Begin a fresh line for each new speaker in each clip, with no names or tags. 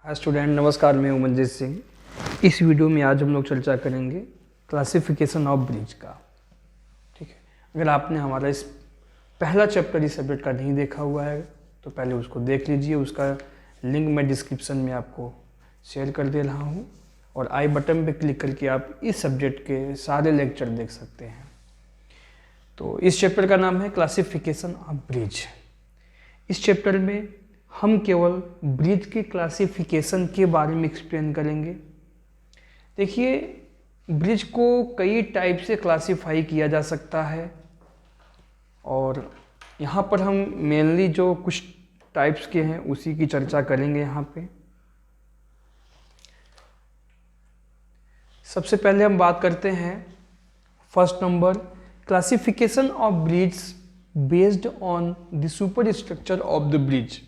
Hi student, नमस्कार। मैं हूं मंजीत सिंह। इस वीडियो में आज हम लोग चर्चा करेंगे क्लासिफिकेशन ऑफ ब्रिज का। ठीक है, अगर आपने हमारा इस पहला चैप्टर इस सब्जेक्ट का नहीं देखा हुआ है तो पहले उसको देख लीजिए। उसका लिंक मैं डिस्क्रिप्शन में आपको शेयर कर दे रहा हूं और आई बटन पे क्लिक करके आप इस सब्जेक्ट के सारे लेक्चर देख सकते हैं। तो इस चैप्टर का नाम है क्लासिफिकेशन ऑफ ब्रिज। इस चैप्टर में हम केवल ब्रिज के क्लासिफिकेशन के बारे में एक्सप्लेन करेंगे। देखिए, ब्रिज को कई टाइप से क्लासिफाई किया जा सकता है और यहाँ पर हम मेनली जो कुछ टाइप्स के हैं उसी की चर्चा करेंगे। यहाँ पे सबसे पहले हम बात करते हैं first number, classification of bridge based on the super structure of the bridge.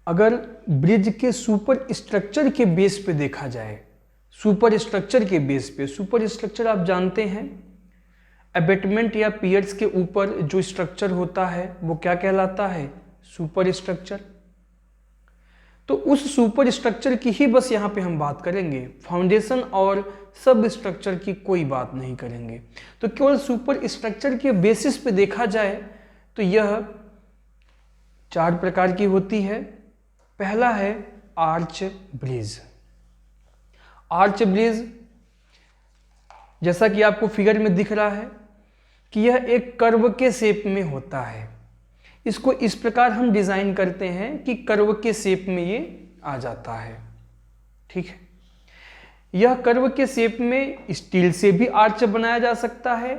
अगर ब्रिज के सुपर स्ट्रक्चर के बेस पे देखा जाए, सुपर स्ट्रक्चर के बेस पे, सुपर स्ट्रक्चर आप जानते हैं एबेटमेंट या पियर्स के ऊपर जो स्ट्रक्चर होता है वो क्या कहलाता है? Super structure. तो उस सुपर स्ट्रक्चर की ही बस यहाँ पे हम बात करेंगे, फाउंडेशन और सब स्ट्रक्चर की कोई बात नहीं करेंगे। तो केवल सुपर स्ट्रक्चर के बेसिस पे देखा जाए तो यह 4 प्रकार की होती है। पहला है आर्च ब्रिज। आर्च ब्रिज जैसा कि आपको फिगर में दिख रहा है कि यह एक कर्व के शेप में होता है। इसको इस प्रकार हम डिजाइन करते हैं कि कर्व के शेप में ये आ जाता है। ठीक है, यह कर्व के शेप में स्टील से भी आर्च बनाया जा सकता है,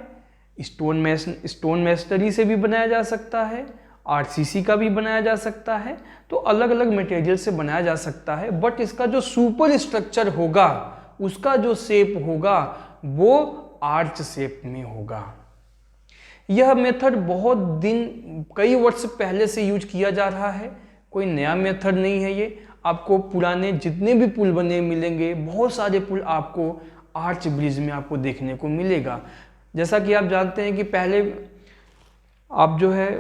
स्टोन मेसनरी से भी बनाया जा सकता है, आरसीसी का भी बनाया जा सकता है। तो अलग अलग मटेरियल से बनाया जा सकता है, बट इसका जो सुपर स्ट्रक्चर होगा, उसका जो शेप होगा वो आर्च शेप में होगा। यह मेथड बहुत कई वर्ष पहले से यूज किया जा रहा है, कोई नया मेथड नहीं है ये। आपको पुराने जितने भी पुल बने मिलेंगे, बहुत सारे पुल आपको आर्च ब्रिज में आपको देखने को मिलेगा। जैसा कि आप जानते हैं कि पहले आप जो है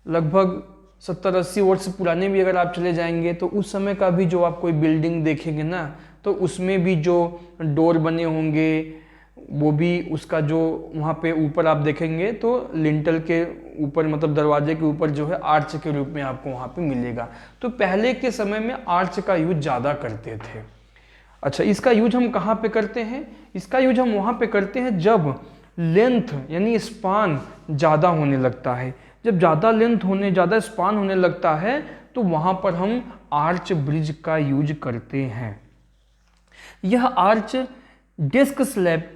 लगभग 70-80 वर्ष पुराने भी अगर आप चले जाएंगे तो उस समय का भी जो आप कोई बिल्डिंग देखेंगे ना, तो उसमें भी जो डोर बने होंगे वो भी उसका जो वहाँ पे ऊपर आप देखेंगे तो लिंटल के ऊपर, मतलब दरवाजे के ऊपर जो है आर्च के रूप में आपको वहाँ पे मिलेगा। तो पहले के समय में आर्च का यूज ज़्यादा करते थे। अच्छा, इसका यूज हम कहाँ पे करते हैं? इसका यूज हम वहाँ पे करते हैं जब लेंथ यानी स्पान ज़्यादा होने लगता है। जब ज़्यादा स्पान होने लगता है तो वहाँ पर हम आर्च ब्रिज का यूज करते हैं। यह आर्च डेस्क स्लैब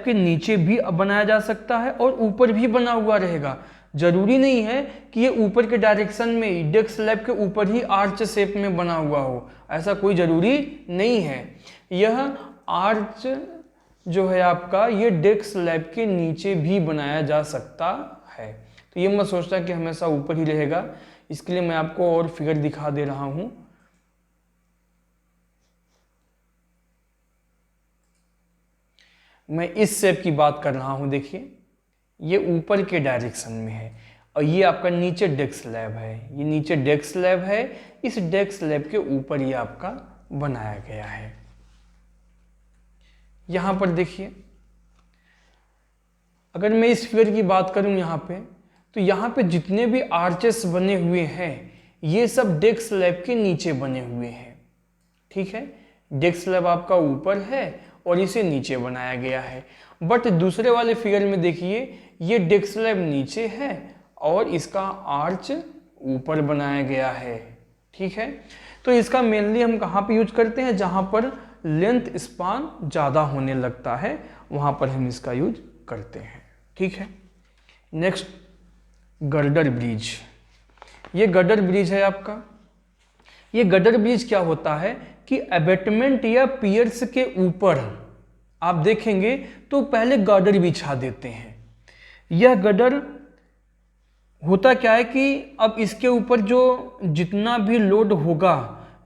के नीचे भी बनाया जा सकता है और ऊपर भी बना हुआ रहेगा। जरूरी नहीं है कि ये ऊपर के डायरेक्शन में डेस्क स्लैब के ऊपर ही आर्च शेप में बना हुआ हो, ऐसा कोई जरूरी नहीं है। यह आर्च जो है आपका, ये डेस्क स्लैब के नीचे भी बनाया जा सकता है। तो ये मत सोचना कि हमेशा ऊपर ही रहेगा। इसके लिए मैं आपको और फिगर दिखा दे रहा हूं। मैं इस शेप की बात कर रहा हूं। देखिए, ये ऊपर के डायरेक्शन में है और ये आपका नीचे डेस्क स्लैब है। ये नीचे डेस्क स्लैब है, इस डेस्क स्लैब के ऊपर ये आपका बनाया गया है। यहां पर देखिए, अगर मैं इस फिगर की बात करूं यहाँ पे, तो यहाँ पे जितने भी आर्चेस बने हुए हैं ये सब डेस्क स्लैब के नीचे बने हुए हैं। ठीक है, डेस्क स्लैब आपका ऊपर है और इसे नीचे बनाया गया है। बट दूसरे वाले फिगर में देखिए, ये डेस्क स्लैब नीचे है और इसका आर्च ऊपर बनाया गया है। ठीक है, तो इसका मेनली हम कहाँ पे यूज करते हैं? जहाँ पर लेंथ स्पान ज़्यादा होने लगता है वहाँ पर हम इसका यूज करते हैं। ठीक है, नेक्स्ट गर्डर ब्रिज। ये गर्डर ब्रिज है आपका। ये गर्डर ब्रिज क्या होता है कि एबेटमेंट या पियर्स के ऊपर आप देखेंगे तो पहले गर्डर बिछा देते हैं। यह गर्डर होता क्या है कि अब इसके ऊपर जो जितना भी लोड होगा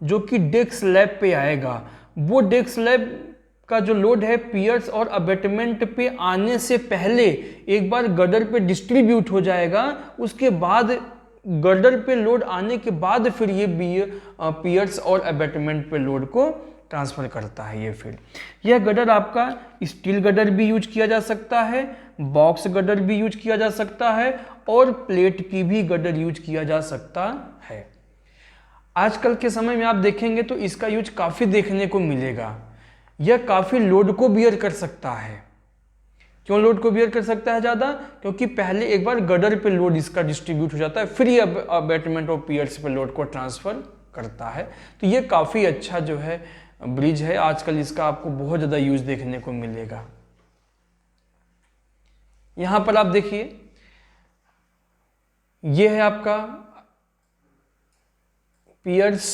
जो कि डेस्क स्लैब पे आएगा, वो डेस्क स्लैब का जो लोड है पियर्स और अबेटमेंट पे आने से पहले एक बार गर्डर पे डिस्ट्रीब्यूट हो जाएगा। उसके बाद गर्डर पे लोड आने के बाद फिर ये पियर्स और अबैटमेंट पे लोड को ट्रांसफर करता है। ये फिर यह गर्डर आपका स्टील गर्डर भी यूज किया जा सकता है, बॉक्स गर्डर भी यूज किया जा सकता है और प्लेट की भी गर्डर यूज किया जा सकता है। आजकल के समय में आप देखेंगे तो इसका यूज काफ़ी देखने को मिलेगा। यह काफ़ी लोड को बियर कर सकता है। क्यों लोड को बियर कर सकता है ज़्यादा? क्योंकि पहले एक बार गर्डर पे लोड इसका डिस्ट्रीब्यूट हो जाता है, फिर ये अबैटमेंट और पियर्स पे लोड को ट्रांसफर करता है। तो ये काफ़ी अच्छा जो है ब्रिज है। आजकल इसका आपको बहुत ज़्यादा यूज देखने को मिलेगा। यहां पर आप देखिए, ये है आपका पियर्स,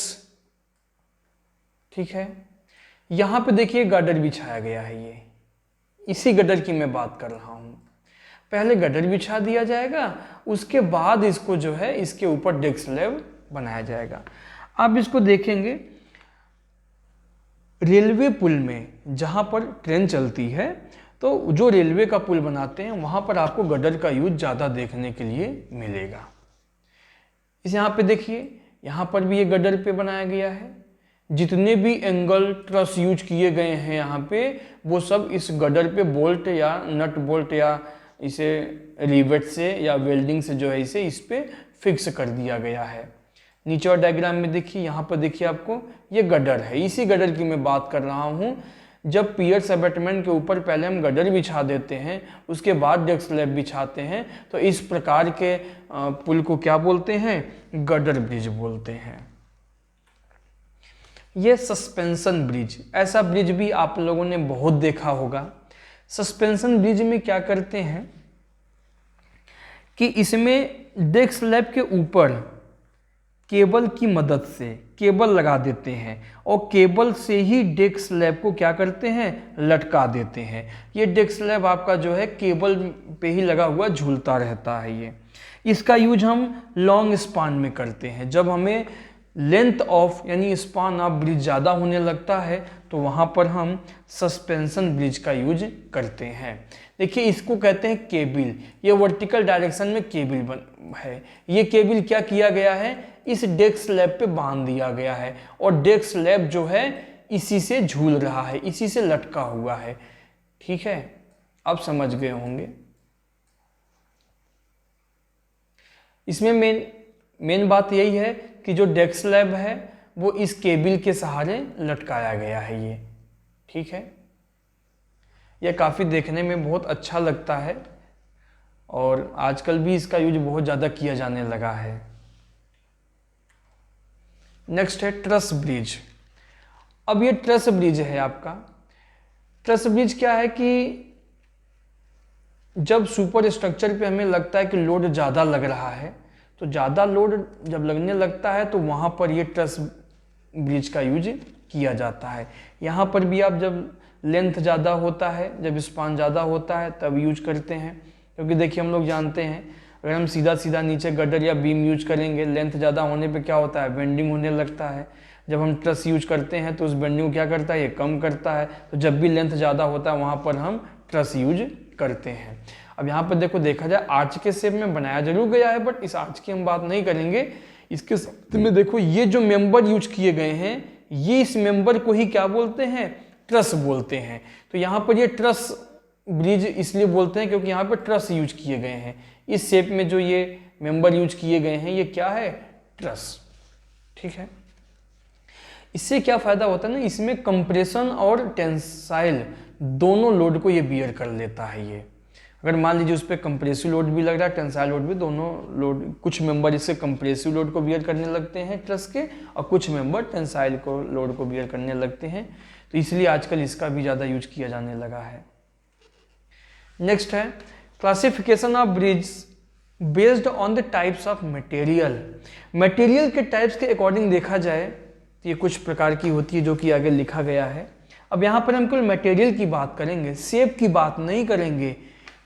ठीक है। यहां पे देखिए गर्डर बिछाया गया है। ये इसी गर्डर की मैं बात कर रहा हूं। पहले गर्डर बिछा दिया जाएगा, उसके बाद इसको जो है इसके ऊपर डेक स्लैब बनाया जाएगा। आप इसको देखेंगे रेलवे पुल में, जहां पर ट्रेन चलती है तो जो रेलवे का पुल बनाते हैं वहां पर आपको गर्डर का यूज ज़्यादा देखने के लिए मिलेगा। इस यहाँ पे देखिए, यहाँ पर भी ये गर्डर पे बनाया गया है। जितने भी एंगल ट्रस यूज किए गए हैं यहाँ पे, वो सब इस गर्डर पे बोल्ट या नट बोल्ट या इसे रिवेट से या वेल्डिंग से जो है इसे इस पे फिक्स कर दिया गया है। नीचे और डायग्राम में देखिए, यहाँ पर देखिए आपको ये गर्डर है। इसी गर्डर की मैं बात कर रहा हूँ। जब पियर्स अबैटमेंट के ऊपर पहले हम गर्डर बिछा देते हैं, उसके बाद डेक स्लैब बिछाते हैं, तो इस प्रकार के पुल को क्या बोलते हैं? गर्डर ब्रिज बोलते हैं। ये सस्पेंशन ब्रिज, ऐसा ब्रिज भी आप लोगों ने बहुत देखा होगा। सस्पेंशन ब्रिज में क्या करते हैं कि इसमें डेक स्लैब के ऊपर केबल की मदद से केबल लगा देते हैं और केबल से ही डेक स्लैब को क्या करते हैं? लटका देते हैं। ये डेक स्लैब आपका जो है केबल पे ही लगा हुआ झूलता रहता है। ये इसका यूज हम लॉन्ग स्पान में करते हैं। जब हमें लेंथ ऑफ यानी स्पान ऑफ ब्रिज ज़्यादा होने लगता है तो वहाँ पर हम सस्पेंशन ब्रिज का यूज करते हैं। देखिए, इसको कहते हैं केबिल। ये वर्टिकल डायरेक्शन में केबिल है। ये केबिल क्या किया गया है? इस डेक स्लैब पे बांध दिया गया है और डेक स्लैब जो है इसी से झूल रहा है, इसी से लटका हुआ है। ठीक है, आप समझ गए होंगे। इसमें मेन बात यही है कि जो डेक स्लैब है वो इस केबिल के सहारे लटकाया गया है। ये ठीक है, यह काफ़ी देखने में बहुत अच्छा लगता है और आजकल भी इसका यूज बहुत ज़्यादा किया जाने लगा है। नेक्स्ट है ट्रस ब्रिज। अब ये ट्रस ब्रिज है आपका। ट्रस ब्रिज क्या है कि जब सुपर स्ट्रक्चर पे हमें लगता है कि लोड ज़्यादा लग रहा है, तो ज़्यादा लोड जब लगने लगता है तो वहाँ पर ये ट्रस ब्रिज का यूज किया जाता है। यहाँ पर भी आप जब लेंथ ज़्यादा होता है, जब स्पान ज़्यादा होता है तब यूज करते हैं। क्योंकि देखिए, हम लोग जानते हैं अगर हम सीधा सीधा नीचे गर्डर या बीम यूज करेंगे, लेंथ ज़्यादा होने पे क्या होता है? बेंडिंग होने लगता है। जब हम ट्रस यूज करते हैं तो उस बेंडिंग को क्या करता है? ये कम करता है। तो जब भी लेंथ ज़्यादा होता है वहाँ पर हम ट्रस यूज करते हैं। अब यहाँ पर देखा जाए आर्च के शेप में बनाया जरूर गया है, बट इस आर्च की हम बात नहीं करेंगे। इसके साथ में देखो, ये जो मेंबर यूज किए गए हैं, ये इस मेंबर को ही क्या बोलते हैं? ट्रस बोलते हैं। तो यहाँ पर ये ट्रस ब्रिज इसलिए बोलते हैं क्योंकि यहाँ पर ट्रस यूज किए गए हैं। इस शेप में जो ये मेंबर यूज किए गए हैं, ये क्या है? ट्रस। ठीक है, इससे क्या फायदा होता है ना, इसमें कंप्रेशन और टेंसाइल दोनों लोड को ये बियर कर लेता है। ये अगर मान लीजिए उस पर कंप्रेसिव लोड भी लग रहा है, टेंसाइल लोड भी, दोनों लोड, कुछ मेंबर इससे कंप्रेसिव लोड को बियर करने लगते हैं ट्रस के, और कुछ मेंबर टेंसाइल को लोड को बियर करने लगते हैं। तो इसलिए आजकल इसका भी ज़्यादा यूज किया जाने लगा है। नेक्स्ट है classification of bridge based on the types of material. Material के टाइप्स के अकॉर्डिंग देखा जाए तो ये कुछ प्रकार की होती है जो कि आगे लिखा गया है। अब यहाँ पर हम केवल मटेरियल की बात करेंगे, शेप की बात नहीं करेंगे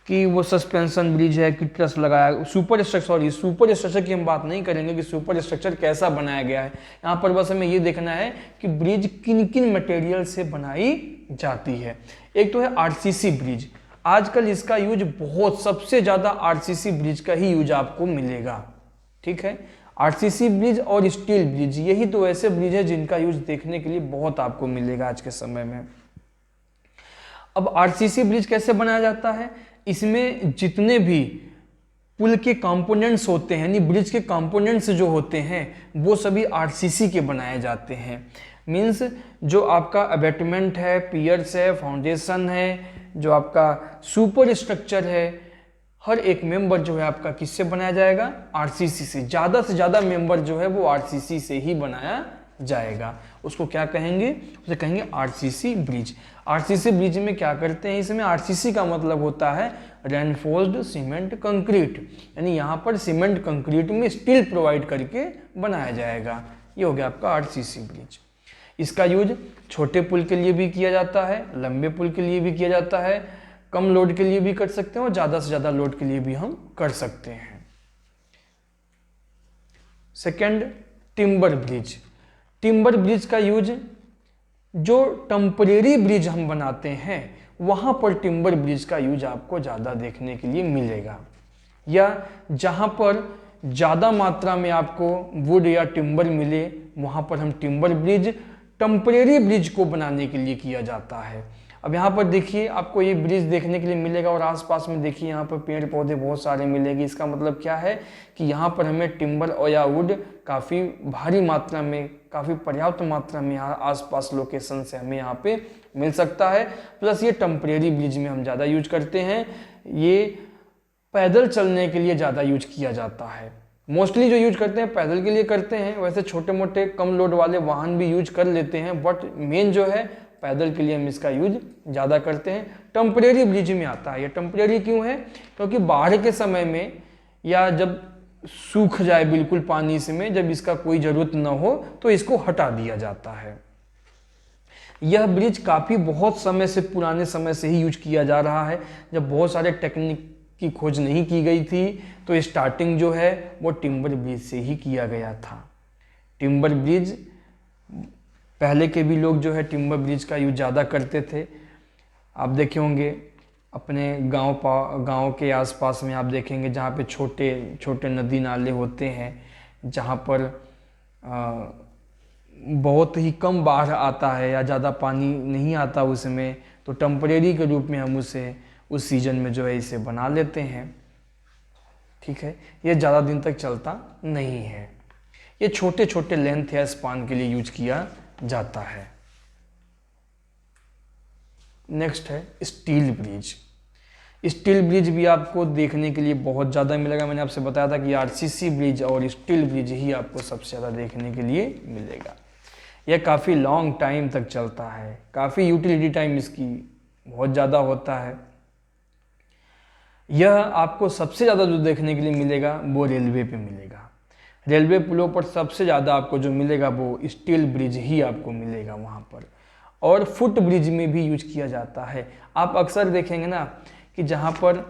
कि वो सस्पेंशन ब्रिज है कि ट्रस लगाया, सुपर स्ट्रक्चर की हम बात नहीं करेंगे कि सुपर स्ट्रक्चर कैसा बनाया गया है। यहाँ पर बस हमें ये देखना है कि ब्रिज किन किन मटेरियल से बनाई जाती है। एक तो है आरसीसी ब्रिज। आजकल इसका यूज बहुत, सबसे ज़्यादा आरसीसी ब्रिज का ही यूज आपको मिलेगा। ठीक है। आरसीसी ब्रिज और स्टील ब्रिज, यही तो ऐसे ब्रिज है जिनका यूज देखने के लिए बहुत आपको मिलेगा आज के समय में। अब आरसीसी ब्रिज कैसे बनाया जाता है, इसमें जितने भी पुल के कंपोनेंट्स होते हैं, यानी ब्रिज के कंपोनेंट्स जो होते हैं वो सभी आरसीसी के बनाए जाते हैं। मीन्स जो आपका अबैटमेंट है, पियर्स है, फाउंडेशन है, जो आपका सुपर स्ट्रक्चर है, हर एक मेंबर जो है आपका किससे बनाया जाएगा, आरसीसी से ज़्यादा मेंबर जो है वो आरसीसी से ही बनाया जाएगा। उसको क्या कहेंगे, उसे कहेंगे आरसीसी ब्रिज। आरसीसी ब्रिज में क्या करते हैं, इसमें आरसीसी का मतलब होता है रेनफोर्स्ड सीमेंट कंक्रीट, यानी यहाँ पर सीमेंट कंक्रीट में स्टील प्रोवाइड करके बनाया जाएगा। ये हो गया आपका आरसीसी ब्रिज। इसका यूज छोटे पुल के लिए भी किया जाता है, लंबे पुल के लिए भी किया जाता है, कम लोड के लिए भी कर सकते हैं और ज़्यादा से ज़्यादा लोड के लिए भी हम कर सकते हैं। Second, timber bridge. Timber bridge का यूज जो टेम्परेरी ब्रिज हम बनाते हैं वहाँ पर टिम्बर ब्रिज का यूज आपको ज़्यादा देखने के लिए मिलेगा, या जहाँ पर ज़्यादा मात्रा में आपको वुड या टिम्बर मिले वहाँ पर हम टिम्बर ब्रिज टेम्परेरी ब्रिज को बनाने के लिए किया जाता है। अब यहाँ पर देखिए आपको ये ब्रिज देखने के लिए मिलेगा और आसपास में देखिए यहाँ पर पेड़ पौधे बहुत सारे मिलेंगे। इसका मतलब क्या है कि यहाँ पर हमें टिम्बर और या वुड काफ़ी भारी मात्रा में, काफ़ी पर्याप्त मात्रा में यहाँ आसपास लोकेशन से हमें यहाँ पे मिल सकता है। प्लस ये टेम्परेरी ब्रिज में हम ज़्यादा यूज करते हैं, ये पैदल चलने के लिए ज़्यादा यूज किया जाता है। मोस्टली जो यूज करते हैं पैदल के लिए करते हैं, वैसे छोटे मोटे कम लोड वाले वाहन भी यूज कर लेते हैं, बट मेन जो है पैदल के लिए हम इसका यूज ज़्यादा करते हैं। टेम्परेरी ब्रिज में आता है। ये टेम्परेरी क्यों है, क्योंकि बाढ़ के समय में या जब सूख जाए बिल्कुल पानी से में, जब इसका कोई ज़रूरत ना हो तो इसको हटा दिया जाता है। यह ब्रिज काफ़ी बहुत समय से, पुराने समय से ही यूज किया जा रहा है। जब बहुत सारे टेक्निक की खोज नहीं की गई थी तो स्टार्टिंग जो है वो टिम्बर ब्रिज से ही किया गया था। टिम्बर ब्रिज पहले के भी लोग जो है टिम्बर ब्रिज का यूज ज़्यादा करते थे। आप देखे होंगे अपने गांव के आसपास में, आप देखेंगे जहाँ पे छोटे छोटे नदी नाले होते हैं, जहाँ पर बहुत ही कम बाढ़ आता है या ज़्यादा पानी नहीं आता उसमें, तो टेम्परेरी के रूप में हम उसे उस सीजन में जो है इसे बना लेते हैं। ठीक है, ये ज़्यादा दिन तक चलता नहीं है। ये छोटे छोटे लेंथ या स्पान के लिए यूज किया जाता है। नेक्स्ट है स्टील ब्रिज। स्टील ब्रिज भी आपको देखने के लिए बहुत ज़्यादा मिलेगा। मैंने आपसे बताया था कि आरसीसी ब्रिज और स्टील ब्रिज ही आपको सबसे ज़्यादा देखने के लिए मिलेगा। यह काफ़ी लॉन्ग टाइम तक चलता है, काफ़ी यूटिलिटी टाइम इसकी बहुत ज़्यादा होता है। यह आपको सबसे ज़्यादा जो देखने के लिए मिलेगा वो रेलवे पे मिलेगा। रेलवे पुलों पर सबसे ज़्यादा आपको जो मिलेगा वो स्टील ब्रिज ही आपको मिलेगा वहाँ पर। और फुट ब्रिज में भी यूज किया जाता है। आप अक्सर देखेंगे ना कि जहाँ पर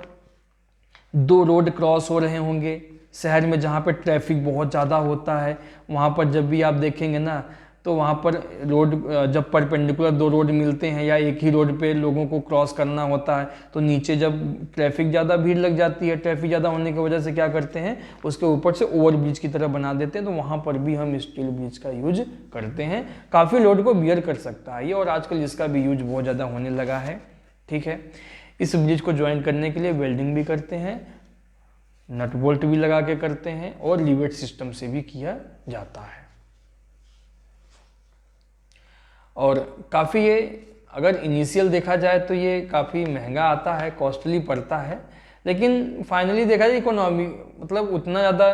दो रोड क्रॉस हो रहे होंगे शहर में, जहाँ पर ट्रैफिक बहुत ज़्यादा होता है, वहाँ पर जब भी आप देखेंगे ना तो वहाँ पर रोड जब परपेंडिकुलर दो रोड मिलते हैं या एक ही रोड पे लोगों को क्रॉस करना होता है, तो नीचे जब ट्रैफिक ज़्यादा भीड़ लग जाती है, ट्रैफिक ज़्यादा होने की वजह से क्या करते हैं, उसके ऊपर से ओवर ब्रिज की तरह बना देते हैं। तो वहाँ पर भी हम स्टील ब्रिज का यूज करते हैं। काफ़ी लोड को बियर कर सकता है ये, और आजकल इसका भी यूज बहुत ज़्यादा होने लगा है। ठीक है, इस ब्रिज को ज्वाइन करने के लिए वेल्डिंग भी करते हैं, नट बोल्ट भी लगा के करते हैं, और लीवेट सिस्टम से भी किया जाता है। और काफ़ी ये अगर इनिशियल देखा जाए तो ये काफ़ी महंगा आता है, कॉस्टली पड़ता है, लेकिन फाइनली देखा जाए मतलब उतना ज़्यादा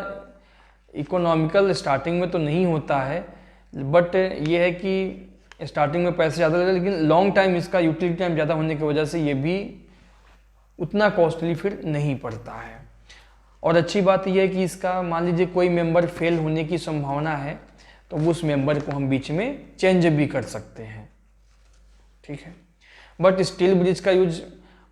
इकोनॉमिकल स्टार्टिंग में तो नहीं होता है। बट ये है कि स्टार्टिंग में पैसे ज़्यादा लगते हैं, लेकिन लॉन्ग टाइम इसका यूटिलिटी टाइम ज़्यादा होने की वजह से ये भी उतना कॉस्टली फिर नहीं पड़ता है। और अच्छी बात यह है कि इसका मान लीजिए कोई मेंबर फेल होने की संभावना है तो उस मेंबर को हम बीच में चेंज भी कर सकते हैं। ठीक है, बट स्टील ब्रिज का यूज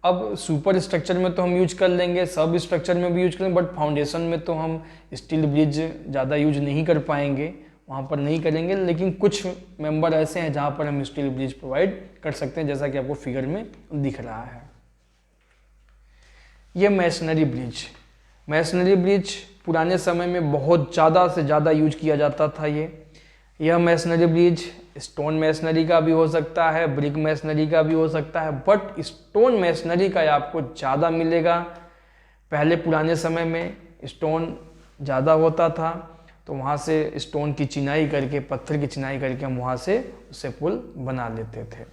अब सुपर स्ट्रक्चर में तो हम यूज कर लेंगे, सब स्ट्रक्चर में भी यूज करेंगे, बट फाउंडेशन में तो हम स्टील ब्रिज ज़्यादा यूज नहीं कर पाएंगे, वहाँ पर नहीं करेंगे। लेकिन कुछ मेंबर ऐसे हैं जहाँ पर हम स्टील ब्रिज प्रोवाइड कर सकते हैं, जैसा कि आपको फिगर में दिख रहा है। ये मैसनरी ब्रिज पुराने समय में बहुत ज़्यादा से ज़्यादा यूज किया जाता था। यह मैसनरी ब्रिज स्टोन मैसनरी का भी हो सकता है, ब्रिक मैसनरी का भी हो सकता है, बट स्टोन मैसनरी का आपको ज़्यादा मिलेगा। पहले पुराने समय में स्टोन ज़्यादा होता था, तो वहाँ से स्टोन की चिनाई करके, पत्थर की चिनाई करके हम वहाँ से उससे पुल बना लेते थे।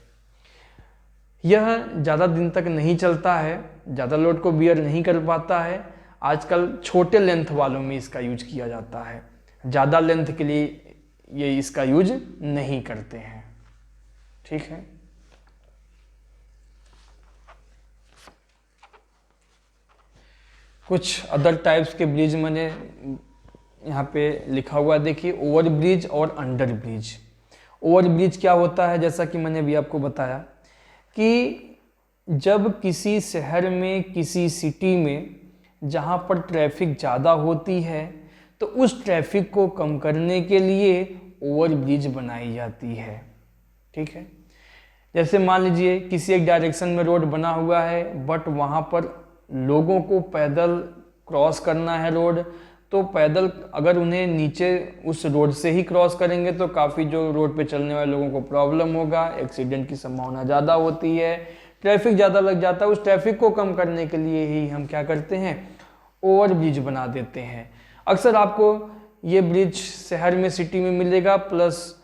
यह ज़्यादा दिन तक नहीं चलता है, ज़्यादा लोड को बियर नहीं कर पाता है। आजकल छोटे लेंथ वालों में इसका यूज किया जाता है, ज़्यादा लेंथ के लिए ये इसका यूज नहीं करते हैं। ठीक है, कुछ अदर टाइप्स के ब्रिज मैंने यहाँ पे लिखा हुआ देखिए, ओवर ब्रिज और अंडर ब्रिज। ओवर ब्रिज क्या होता है, जैसा कि मैंने अभी आपको बताया कि जब किसी शहर में, किसी सिटी में जहाँ पर ट्रैफिक ज़्यादा होती है, तो उस ट्रैफिक को कम करने के लिए ओवर ब्रिज बनाई जाती है। ठीक है, जैसे मान लीजिए किसी एक डायरेक्शन में रोड बना हुआ है, बट वहाँ पर लोगों को पैदल क्रॉस करना है रोड, तो पैदल अगर उन्हें नीचे उस रोड से ही क्रॉस करेंगे तो काफ़ी जो रोड पे चलने वाले लोगों को प्रॉब्लम होगा, एक्सीडेंट की संभावना ज़्यादा होती है, ट्रैफिक ज़्यादा लग जाता है। उस ट्रैफिक को कम करने के लिए ही हम क्या करते हैं, ओवर ब्रिज बना देते हैं। अक्सर आपको ये ब्रिज शहर में, सिटी में मिलेगा, प्लस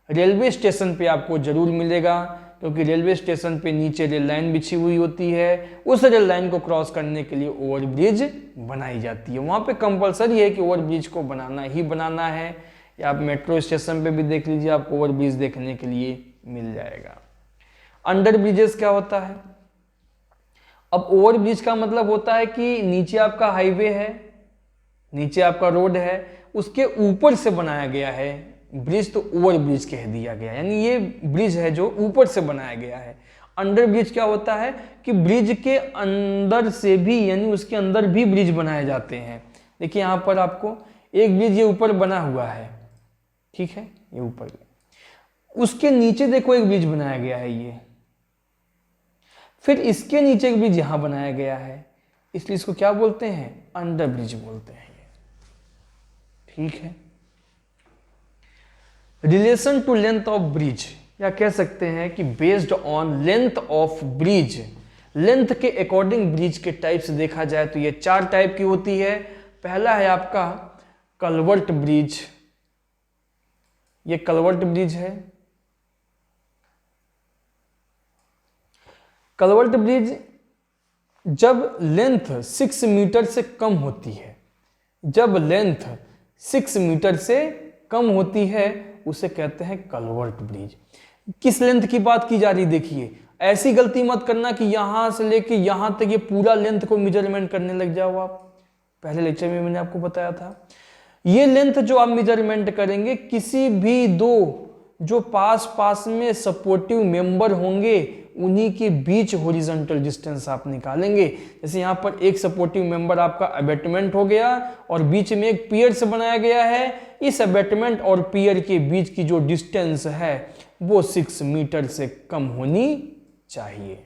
रेलवे स्टेशन पे आपको ज़रूर मिलेगा, क्योंकि रेलवे स्टेशन पे नीचे रेल लाइन बिछी हुई होती है। उस रेल लाइन को क्रॉस करने के लिए ओवर ब्रिज बनाई जाती है। वहाँ पे कंपलसरी है कि ओवर ब्रिज को बनाना ही बनाना है। या आप मेट्रो स्टेशन पे भी देख लीजिए, आपको ओवर ब्रिज देखने के लिए मिल जाएगा। अंडर ब्रिजेस क्या होता है, अब ओवर ब्रिज का मतलब होता है कि नीचे आपका हाईवे है, नीचे आपका रोड है, उसके ऊपर से बनाया गया है ब्रिज, तो ओवर ब्रिज कह दिया गया, यानी ये ब्रिज है जो ऊपर से बनाया गया है। अंडर ब्रिज क्या होता है कि ब्रिज के अंदर से भी, यानी उसके अंदर भी ब्रिज बनाए जाते हैं। देखिए यहाँ पर आपको एक ब्रिज ये ऊपर बना हुआ है, ठीक है, ये ऊपर, उसके नीचे देखो एक ब्रिज बनाया गया है ये, फिर इसके नीचे एक ब्रिज यहां बनाया गया है, इसलिए इसको क्या बोलते हैं, अंडर ब्रिज बोलते हैं ये। ठीक है, relation to length of bridge, या कह सकते हैं कि based on length of bridge, length के अकॉर्डिंग ब्रिज के टाइप्स देखा जाए तो ये 4 टाइप की होती है। पहला है आपका कलवर्ट ब्रिज, ये कलवर्ट ब्रिज है। कलवर्ट ब्रिज जब लेंथ 6 मीटर से कम होती है, जब लेंथ 6 मीटर से कम होती है उसे कहते हैं कलवर्ट ब्रिज। किस लेंथ की बात की जा रही, देखिए ऐसी गलती मत करना कि यहां से लेके यहां तक ये पूरा लेंथ को मेजरमेंट करने लग जाओ आप। पहले लेक्चर में मैंने आपको बताया था, ये लेंथ जो आप मेजरमेंट करेंगे, किसी भी दो जो पास में सपोर्टिव मेंबर होंगे उन्हीं के बीच हॉरिजॉन्टल डिस्टेंस आप निकालेंगे। जैसे यहाँ पर एक सपोर्टिव मेंबर आपका अबैटमेंट हो गया और बीच में एक पियर से बनाया गया है, इस अबैटमेंट और पियर के बीच की जो डिस्टेंस है वो 6 मीटर से कम होनी चाहिए।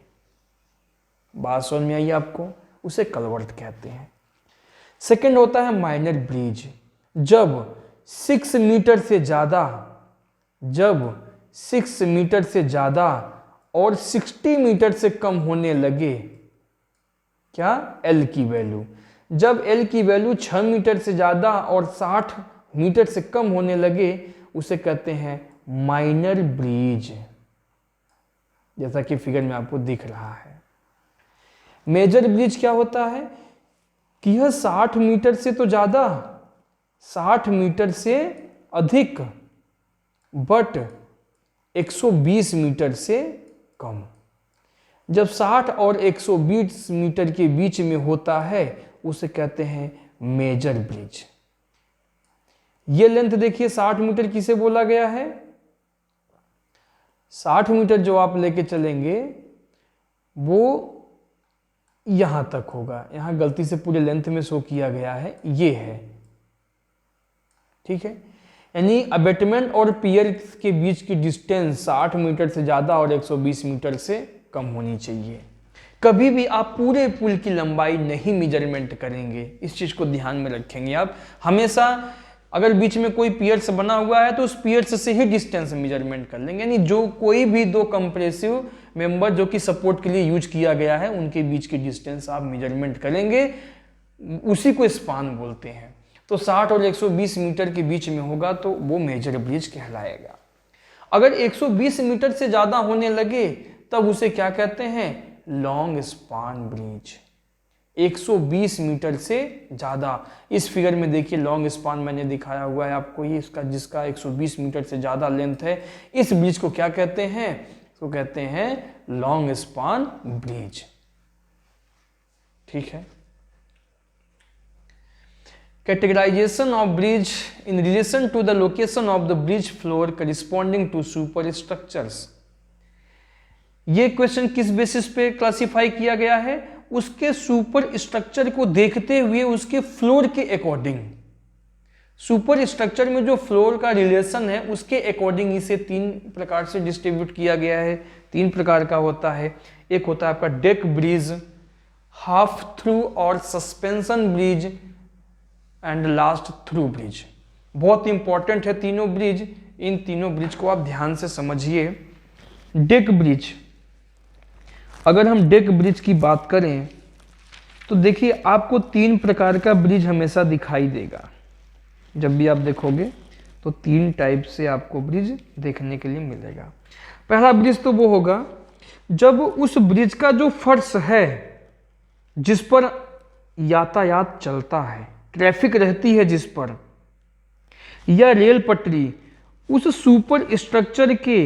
बात समझ में आई आपको, उसे कलवर्ट कहते हैं। सेकंड होता है माइनर ब्रिज, जब 6 मीटर से ज्यादा, जब 6 मीटर से ज्यादा और 60 मीटर से कम होने लगे, क्या, एल की वैल्यू, जब एल की वैल्यू 6 मीटर से ज्यादा और 60 मीटर से कम होने लगे उसे कहते हैं माइनर ब्रिज, जैसा कि फिगर में आपको दिख रहा है। मेजर ब्रिज क्या होता है कि यह 60 मीटर से तो ज्यादा, 60 मीटर से अधिक, बट 120 मीटर से कम। जब 60 और 120 मीटर के बीच में होता है उसे कहते हैं मेजर ब्रिज। ये लेंथ देखिए 60 मीटर किसे बोला गया है, 60 मीटर जो आप लेके चलेंगे वो यहां तक होगा, यहां गलती से पूरे लेंथ में शो किया गया है, ये है, ठीक है। यानी अबैटमेंट और पियर के बीच की डिस्टेंस 60 मीटर से ज़्यादा और 120 मीटर से कम होनी चाहिए, कभी भी आप पूरे पुल की लंबाई नहीं मेजरमेंट करेंगे, इस चीज को ध्यान में रखेंगे आप हमेशा। अगर बीच में कोई पियर्स बना हुआ है तो उस पियर्स से ही डिस्टेंस मेजरमेंट कर लेंगे, यानी जो कोई भी दो कंप्रेसिव मेंबर जो कि सपोर्ट के लिए यूज किया गया है उनके बीच की डिस्टेंस आप मेजरमेंट करेंगे, उसी को स्पान बोलते हैं। तो 60 और 120 मीटर के बीच में होगा तो वो मेजर ब्रिज कहलाएगा। अगर 120 मीटर से ज्यादा होने लगे तब उसे क्या कहते हैं, लॉन्ग स्पान ब्रिज। 120 मीटर से ज्यादा, इस फिगर में देखिए लॉन्ग स्पान मैंने दिखाया हुआ है आपको, ये इसका जिसका 120 मीटर से ज्यादा लेंथ है, इस ब्रिज को क्या कहते हैं, इसको कहते हैं लॉन्ग स्पान ब्रिज। ठीक है। Categorization of bridge in relation to the location of the bridge floor corresponding to superstructures। ये क्वेश्चन किस बेसिस पे क्लासिफाई किया गया है, उसके सुपर स्ट्रक्चर को देखते हुए उसके फ्लोर के अकॉर्डिंग। सुपर स्ट्रक्चर में जो फ्लोर का रिलेशन है उसके अकॉर्डिंग इसे 3 प्रकार से डिस्ट्रीब्यूट किया गया है। 3 प्रकार का होता है। एक होता है आपका डेक ब्रिज, हाफ थ्रू और suspension bridge and last through bridge. बहुत इंपॉर्टेंट है तीनों ब्रिज, इन तीनों ब्रिज को आप ध्यान से समझिए। डेक ब्रिज, अगर हम डेक ब्रिज की बात करें तो देखिए आपको 3 प्रकार का ब्रिज हमेशा दिखाई देगा। जब भी आप देखोगे तो 3 टाइप से आपको ब्रिज देखने के लिए मिलेगा। पहला ब्रिज तो वो होगा जब उस ब्रिज का जो फर्श है जिस पर यातायात चलता है, ट्रैफिक रहती है जिस पर, या रेल पटरी उस सुपर स्ट्रक्चर के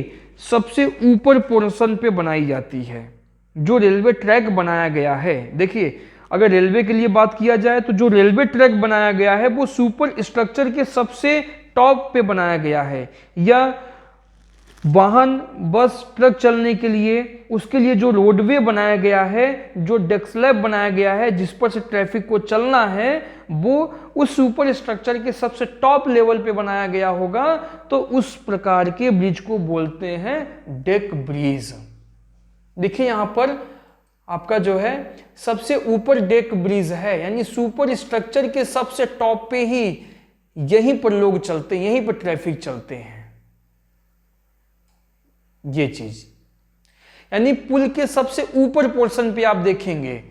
सबसे ऊपर पोर्शन पे बनाई जाती है। जो रेलवे ट्रैक बनाया गया है, देखिए अगर रेलवे के लिए बात किया जाए तो जो रेलवे ट्रैक बनाया गया है वो सुपर स्ट्रक्चर के सबसे टॉप पे बनाया गया है, या वाहन बस ट्रक चलने के लिए उसके लिए जो रोडवे बनाया गया है, जो डेक स्लैब बनाया गया है जिस पर से ट्रैफिक को चलना है, वो उस सुपर स्ट्रक्चर के सबसे टॉप लेवल पे बनाया गया होगा, तो उस प्रकार के ब्रिज को बोलते हैं डेक ब्रिज। देखिए यहां पर आपका जो है सबसे ऊपर डेक ब्रिज है, यानी सुपर स्ट्रक्चर के सबसे टॉप पे ही यहीं पर लोग चलते हैं, यहीं पर ट्रैफिक चलते हैं। ये चीज यानी पुल के सबसे ऊपर पोर्शन पे आप देखेंगे,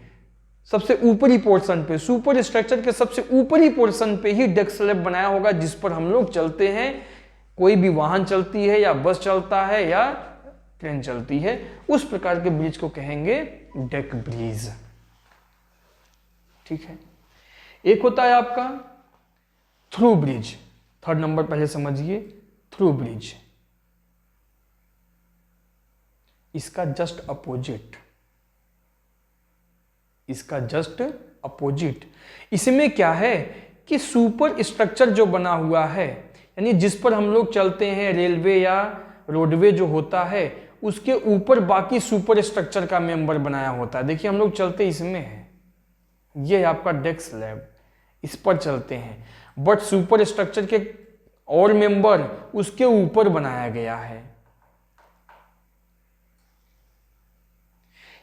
सबसे ऊपरी पोर्शन पे, सुपर स्ट्रक्चर के सबसे ऊपरी पोर्शन पे ही डेक स्लैब बनाया होगा जिस पर हम लोग चलते हैं। कोई भी वाहन चलती है या बस चलता है या ट्रेन चलती है, उस प्रकार के ब्रिज को कहेंगे डेक ब्रिज। ठीक है। एक होता है आपका थ्रू ब्रिज, 3rd नंबर पहले समझिए, थ्रू ब्रिज। इसका जस्ट अपोजिट, इसका जस्ट अपोजिट, इसमें क्या है कि सुपर स्ट्रक्चर जो बना हुआ है, यानी जिस पर हम लोग चलते हैं, रेलवे या रोडवे जो होता है, उसके ऊपर बाकी सुपर स्ट्रक्चर का मेंबर बनाया होता है। देखिए हम लोग चलते इसमें हैं, ये आपका डेक स्लैब, इस पर चलते हैं, बट सुपर स्ट्रक्चर के और मेंबर उसके ऊपर बनाया गया है।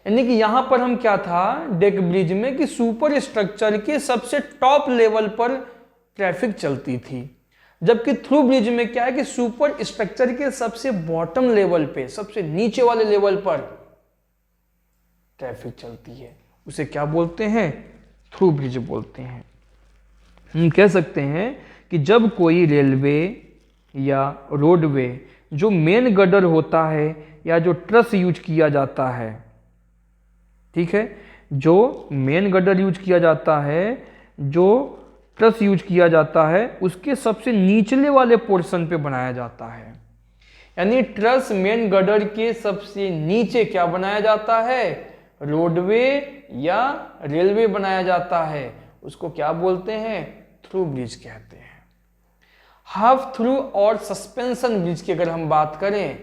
यानी कि यहां पर हम क्या था डेक ब्रिज में कि सुपर स्ट्रक्चर के सबसे टॉप लेवल पर ट्रैफिक चलती थी, जबकि थ्रू ब्रिज में क्या है कि सुपर स्ट्रक्चर के सबसे बॉटम लेवल पे, सबसे नीचे वाले लेवल पर ट्रैफिक चलती है। उसे क्या बोलते हैं, थ्रू ब्रिज बोलते हैं। हम कह सकते हैं कि जब कोई रेलवे या रोडवे जो मेन गर्डर होता है या जो ट्रस यूज किया जाता है, ठीक है, जो मेन गर्डर यूज किया जाता है, जो ट्रस यूज किया जाता है, उसके सबसे निचले वाले पोर्शन पे बनाया जाता है। यानी ट्रस मेन गर्डर के सबसे नीचे क्या बनाया जाता है, रोडवे या रेलवे बनाया जाता है, उसको क्या बोलते हैं, थ्रू ब्रिज कहते हैं। हाफ थ्रू और सस्पेंशन ब्रिज की अगर हम बात करें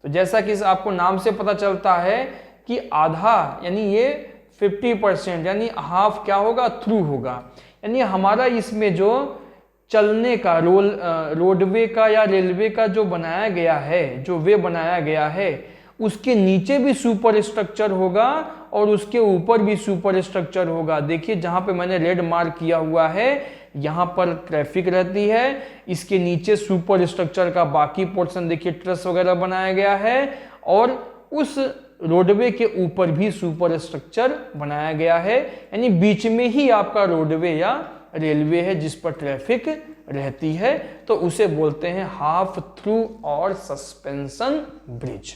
तो जैसा कि आपको नाम से पता चलता है कि आधा, यानी ये 50%, यानी हाफ क्या होगा, थ्रू होगा। यानी हमारा इसमें जो चलने का रोडवे का या रेलवे का जो बनाया गया है, जो वे बनाया गया है, उसके नीचे भी सुपर स्ट्रक्चर होगा और उसके ऊपर भी सुपर स्ट्रक्चर होगा। देखिए जहां पे मैंने रेड मार्क किया हुआ है यहाँ पर ट्रैफिक रहती है, इसके नीचे सुपर स्ट्रक्चर का बाकी पोर्शन देखिए ट्रस वगैरह बनाया गया है, और उस रोडवे के ऊपर भी सुपर स्ट्रक्चर बनाया गया है, यानी बीच में ही आपका रोडवे या रेलवे है जिस पर ट्रैफिक रहती है, तो उसे बोलते हैं हाफ थ्रू और सस्पेंशन ब्रिज।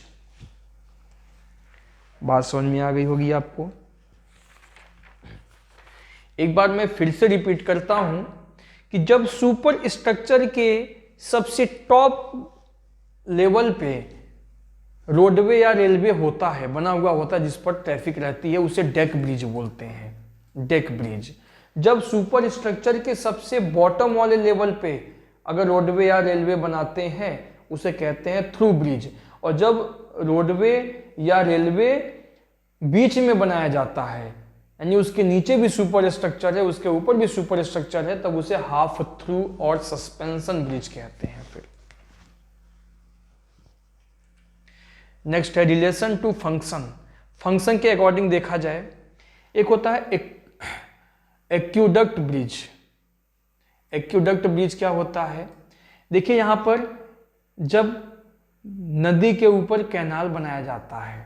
बात समझ में आ गई होगी आपको। एक बार मैं फिर से रिपीट करता हूं कि जब सुपर स्ट्रक्चर के सबसे टॉप लेवल पे रोडवे या रेलवे होता है, बना हुआ होता है जिस पर ट्रैफिक रहती है, उसे डेक ब्रिज बोलते हैं, डेक ब्रिज। जब सुपर स्ट्रक्चर के सबसे बॉटम वाले लेवल पे अगर रोडवे या रेलवे बनाते हैं उसे कहते हैं थ्रू ब्रिज, और जब रोडवे या रेलवे बीच में बनाया जाता है यानी उसके नीचे भी सुपर स्ट्रक्चर है उसके ऊपर भी सुपर स्ट्रक्चर है, तब उसे हाफ थ्रू और सस्पेंशन ब्रिज कहते हैं। फिर नेक्स्ट है रिलेशन टू फंक्शन। फंक्शन के अकॉर्डिंग देखा जाए, एक होता है एक्यूडक्ट ब्रिज। एक्यूडक्ट ब्रिज क्या होता है, देखिए यहां पर जब नदी के ऊपर कैनाल बनाया जाता है,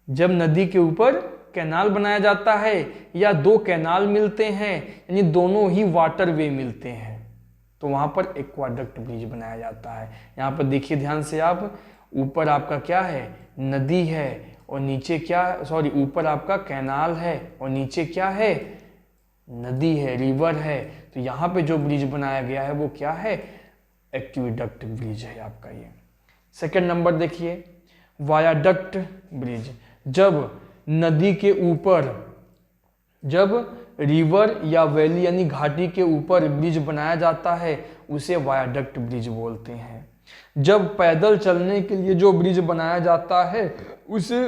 जब नदी के ऊपर कैनाल बनाया जाता है या दो कैनाल मिलते हैं यानी दोनों ही वाटर वे मिलते हैं, तो वहां पर एक्वाडक्ट ब्रिज बनाया जाता है। यहां पर देखिए ध्यान से आप, ऊपर आपका क्या है, नदी है, और नीचे क्या, सॉरी ऊपर आपका कैनाल है और नीचे क्या है, नदी है, रिवर है। तो यहाँ पे जो ब्रिज बनाया गया है वो क्या है, एक्विडक्ट ब्रिज है आपका ये। सेकंड नंबर देखिए वायाडक्ट ब्रिज। जब नदी के ऊपर, जब रिवर या वैली यानी घाटी के ऊपर ब्रिज बनाया जाता है उसे वायाडक्ट ब्रिज बोलते हैं। जब पैदल चलने के लिए जो ब्रिज बनाया जाता है उसे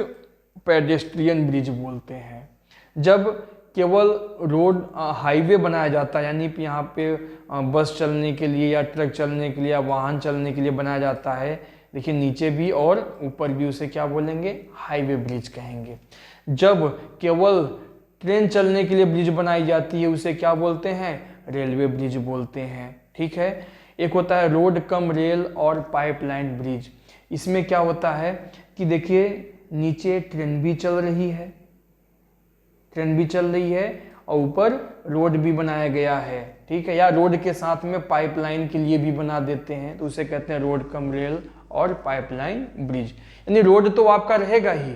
पेडेस्ट्रियन ब्रिज बोलते हैं। जब केवल रोड हाईवे बनाया जाता है यानी यहाँ पे बस चलने के लिए या ट्रक चलने के लिए या वाहन चलने के लिए बनाया जाता है, देखिए नीचे भी और ऊपर भी, उसे क्या बोलेंगे, हाईवे ब्रिज कहेंगे। जब केवल ट्रेन चलने के लिए ब्रिज बनाई जाती है उसे क्या बोलते हैं, रेलवे ब्रिज बोलते हैं। ठीक है। एक होता है रोड कम रेल और पाइपलाइन ब्रिज। इसमें क्या होता है कि देखिए नीचे ट्रेन भी चल रही है, ट्रेन भी चल रही है और ऊपर रोड भी बनाया गया है, ठीक है, या रोड के साथ में पाइपलाइन के लिए भी बना देते हैं, तो उसे कहते हैं रोड कम रेल और पाइपलाइन ब्रिज। यानी रोड तो आपका रहेगा ही,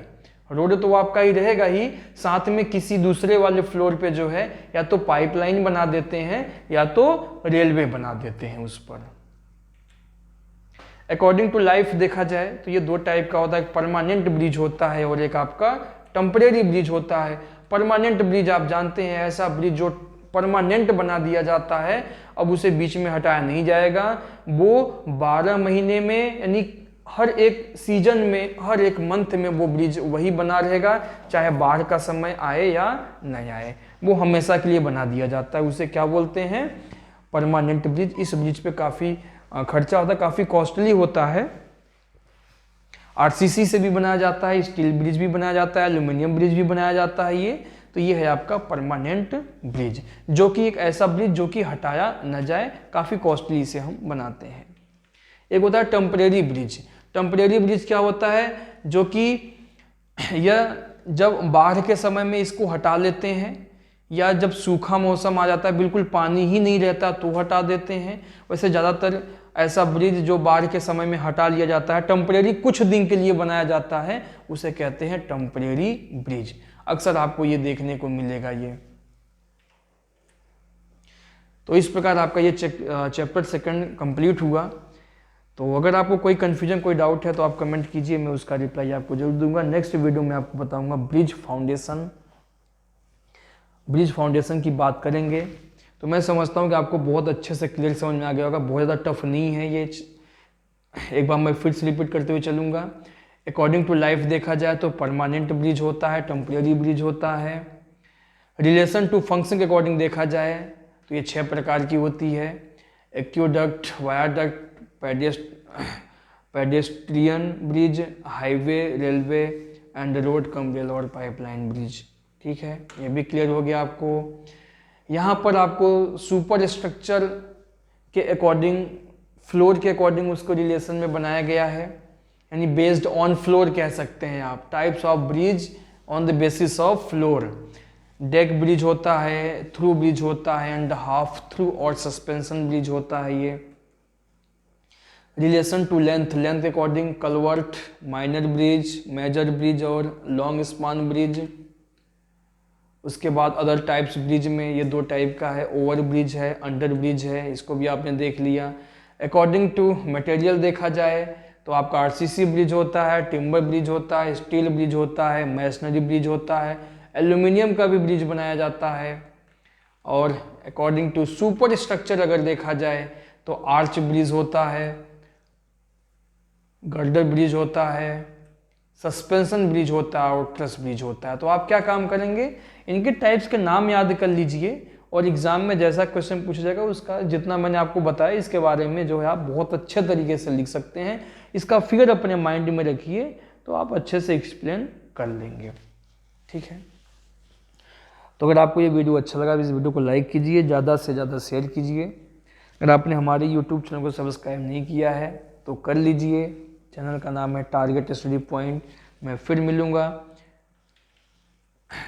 रोड तो आपका ही रहेगा ही, साथ में किसी दूसरे वाले फ्लोर पे जो है या तो पाइपलाइन बना देते हैं या तो रेलवे बना देते हैं उस पर। अकॉर्डिंग टू लाइफ देखा जाए तो ये दो टाइप का होता है, एक परमानेंट ब्रिज होता है और एक आपका टेम्परेरी ब्रिज होता है। परमानेंट ब्रिज आप जानते हैं ऐसा ब्रिज जो परमानेंट बना दिया जाता है, अब उसे बीच में हटाया नहीं जाएगा, वो 12 महीने में यानी हर एक सीजन में, हर एक मंथ में वो ब्रिज वही बना रहेगा, चाहे बाढ़ का समय आए या नहीं आए, वो हमेशा के लिए बना दिया जाता है। उसे क्या बोलते हैं, परमानेंट ब्रिज। इस ब्रिज पे काफ़ी खर्चा होता है, काफ़ी कॉस्टली होता है। आरसीसी से भी बनाया जाता है, स्टील ब्रिज भी बनाया जाता है, एल्यूमिनियम ब्रिज भी बनाया जाता है ये। तो ये है आपका परमानेंट ब्रिज, जो कि एक ऐसा ब्रिज जो कि हटाया न जाए, काफ़ी कॉस्टली से हम बनाते हैं। एक होता है टेम्परेरी ब्रिज। टेम्परेरी ब्रिज क्या होता है, जो कि यह जब बाढ़ के समय में इसको हटा लेते हैं या जब सूखा मौसम आ जाता है, बिल्कुल पानी ही नहीं रहता तो हटा देते हैं। वैसे ज़्यादातर ऐसा ब्रिज जो बाढ़ के समय में हटा लिया जाता है, टेम्परेरी कुछ दिन के लिए बनाया जाता है, उसे कहते हैं टेम्परेरी ब्रिज। अक्सर आपको ये देखने को मिलेगा ये। तो इस प्रकार आपका ये चैप्टर सेकंड कंप्लीट हुआ। तो अगर आपको कोई कन्फ्यूजन, कोई डाउट है तो आप कमेंट कीजिए, मैं उसका रिप्लाई आपको जरूर दूंगा। नेक्स्ट वीडियो में आपको बताऊंगा ब्रिज फाउंडेशन, ब्रिज फाउंडेशन की बात करेंगे। तो मैं समझता हूँ कि आपको बहुत अच्छे से क्लियर समझ में आ गया होगा, बहुत ज़्यादा टफ नहीं है ये। एक बार मैं फिर से रिपीट करते हुए चलूँगा। अकॉर्डिंग टू लाइफ देखा जाए तो परमानेंट ब्रिज होता है, टेम्परेरी ब्रिज होता है। रिलेशन टू फंक्शन के अकॉर्डिंग देखा जाए तो ये 6 प्रकार की होती है, aqueduct, viaduct, pedestrian bridge, highway, railway, and road cum rail और पाइपलाइन ब्रिज। ठीक है, ये भी क्लियर हो गया आपको। यहाँ पर आपको सुपर स्ट्रक्चर के अकॉर्डिंग, फ्लोर के अकॉर्डिंग उसको रिलेशन में बनाया गया है, यानी बेस्ड ऑन फ्लोर कह सकते हैं आप। Types of bridge on the basis of floor. Deck bridge होता है, थ्रू ब्रिज होता है, एंड हाफ थ्रू और सस्पेंशन ब्रिज होता है ये। Relation to length, length according culvert, minor bridge, major bridge और लॉन्ग स्पान ब्रिज। उसके बाद अदर टाइप्स ब्रिज में ये दो टाइप का है, ओवर ब्रिज है, अंडर ब्रिज है, इसको भी आपने देख लिया। अकॉर्डिंग टू मटेरियल देखा जाए तो आपका आरसीसी ब्रिज होता है, टिम्बर ब्रिज होता है, स्टील ब्रिज होता है, मैसनरी ब्रिज होता है, एल्यूमिनियम का भी ब्रिज बनाया जाता है। और अकॉर्डिंग टू सुपर स्ट्रक्चर अगर देखा जाए तो आर्च ब्रिज होता है, गर्डर ब्रिज होता है, सस्पेंशन ब्रिज होता है और ट्रस ब्रिज होता है। तो आप क्या काम करेंगे, इनके टाइप्स के नाम याद कर लीजिए और एग्जाम में जैसा क्वेश्चन पूछा जाएगा उसका जितना मैंने आपको बताया इसके बारे में जो है आप बहुत अच्छे तरीके से लिख सकते हैं। इसका फिगर अपने माइंड में रखिए तो आप अच्छे से एक्सप्लेन कर लेंगे। ठीक है, तो अगर आपको ये वीडियो अच्छा लगा इस वीडियो को लाइक कीजिए, ज़्यादा से ज़्यादा शेयर कीजिए। अगर आपने हमारे यूट्यूब चैनल को सब्सक्राइब नहीं किया है तो कर लीजिए। चैनल का नाम है टारगेट स्टडी पॉइंट। मैं फिर मिलूँगा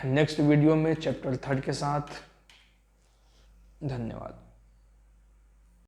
नेक्स्ट वीडियो में चैप्टर 3 के साथ। धन्यवाद।